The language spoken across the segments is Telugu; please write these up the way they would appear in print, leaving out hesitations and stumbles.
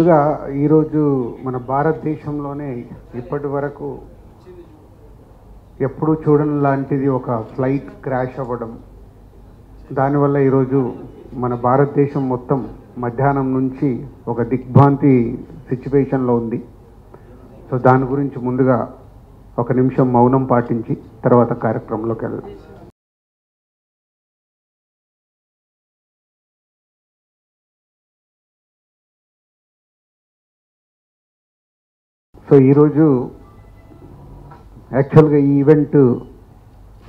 ముందుగా ఈరోజు మన భారతదేశంలోనే ఇప్పటి వరకు ఎప్పుడూ చూడని లాంటిది ఒక ఫ్లైట్ క్రాష్ అవ్వడం, దానివల్ల ఈరోజు మన భారతదేశం మొత్తం మధ్యాహ్నం నుంచి ఒక దిగ్భ్రాంతి సిచ్యువేషన్లో ఉంది. సో దాని గురించి ముందుగా ఒక నిమిషం మౌనం పాటించి తర్వాత కార్యక్రమంలోకి వెళ్దాం. సో ఈరోజు యాక్చువల్గా ఈ ఈవెంట్,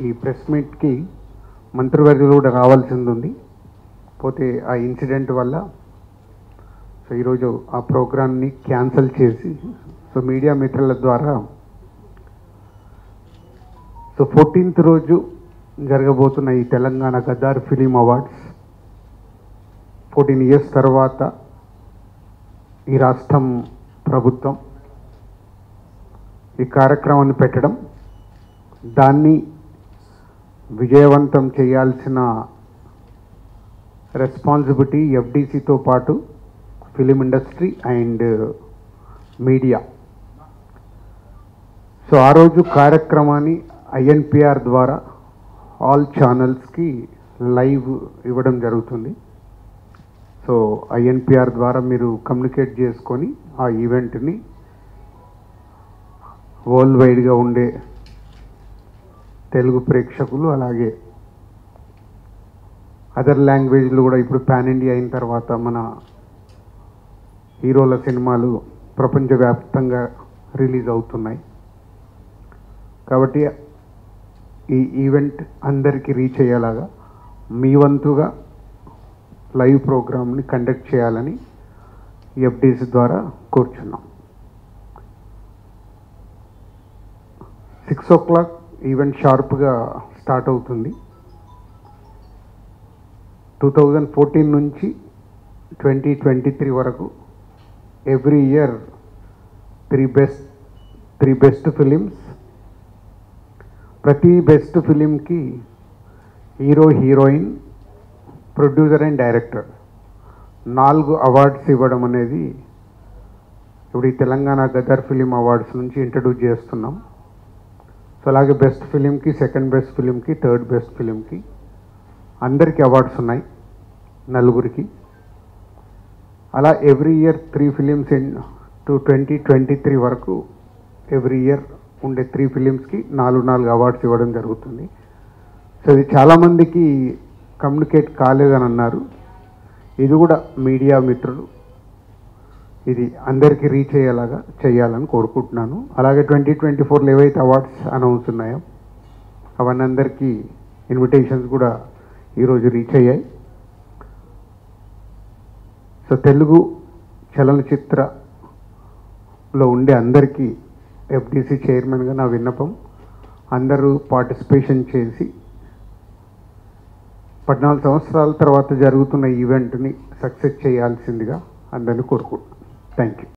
ఈ ప్రెస్ మీట్కి మంత్రివర్యులు కూడా రావాల్సింది ఉంది. పోతే ఆ ఇన్సిడెంట్ వల్ల సో ఈరోజు ఆ ప్రోగ్రామ్ని క్యాన్సిల్ చేసి, సో మీడియా మిత్రుల ద్వారా సో 14th రోజు జరగబోతున్న ఈ Telangana Gaddar film awards 14 years తర్వాత ఈ రాష్ట్రం ప్రభుత్వం ఈ కార్యక్రమాన్ని పెట్టడం, దాన్ని విజయవంతం చేయాల్సిన రెస్పాన్సిబిలిటీ ఎఫ్డీసీతో పాటు film industry and media. So ఆ రోజు కార్యక్రమాన్ని ఐఎన్పిఆర్ ద్వారా ఆల్ ఛానల్స్కి లైవ్ ఇవ్వడం జరుగుతుంది. సో ఐఎన్పిఆర్ ద్వారా మీరు కమ్యూనికేట్ చేసుకొని ఆ ఈవెంట్ని వరల్డ్ వైడ్గా ఉండే తెలుగు ప్రేక్షకులు, అలాగే అదర్ లాంగ్వేజ్లు కూడా ఇప్పుడు పాన్ ఇండియా అయిన తర్వాత మన హీరోల సినిమాలు ప్రపంచవ్యాప్తంగా రిలీజ్ అవుతున్నాయి. కాబట్టి ఈ ఈవెంట్ అందరికీ రీచ్ అయ్యేలాగా మీ వంతుగా లైవ్ ప్రోగ్రామ్ని కండక్ట్ చేయాలని ఎఫ్డీసీ ద్వారా కోరుచున్నాం. 6 o'clock ఈవెంట్ షార్ప్గా స్టార్ట్ అవుతుంది. 2014 నుంచి 2023 వరకు every year three best films, ప్రతి బెస్ట్ ఫిలింకి hero, heroine, producer and director 4 awards ఇవ్వడం అనేది ఇప్పుడు ఈ తెలంగాణ గదర్ ఫిలిం అవార్డ్స్ నుంచి ఇంట్రడ్యూస్ చేస్తున్నాం. సో అలాగే బెస్ట్ ఫిలింకి, సెకండ్ బెస్ట్ ఫిలింకి, థర్డ్ బెస్ట్ ఫిలింకి అందరికీ అవార్డ్స్ ఉన్నాయి, 4కి. అలా ఎవ్రీ ఇయర్ 3 ఫిలిమ్స్ టు 2023 వరకు ఎవ్రీ ఇయర్ ఉండే 3 ఫిలిమ్స్కి 4 అవార్డ్స్ ఇవ్వడం జరుగుతుంది. సో ఇది చాలామందికి కమ్యూనికేట్ కాలేదని అన్నారు. ఇది కూడా మీడియా మిత్రులు ఇది అందరికీ రీచ్ అయ్యేలాగా చేయాలని కోరుకుంటున్నాను. అలాగే 2024లో ఏవైతే అవార్డ్స్ అనౌన్స్ ఉన్నాయో అవన్నీ అందరికీ ఇన్విటేషన్స్ కూడా ఈరోజు రీచ్ అయ్యాయి. సో తెలుగు చలనచిత్రలో ఉండే అందరికీ ఎఫ్డీసీ చైర్మన్గా నా విన్నపం, అందరూ పార్టిసిపేషన్ చేసి 14 సంవత్సరాల తర్వాత జరుగుతున్న ఈవెంట్ని సక్సెస్ చేయాల్సిందిగా అందరినీ కోరుకుంటున్నాను. Thank you.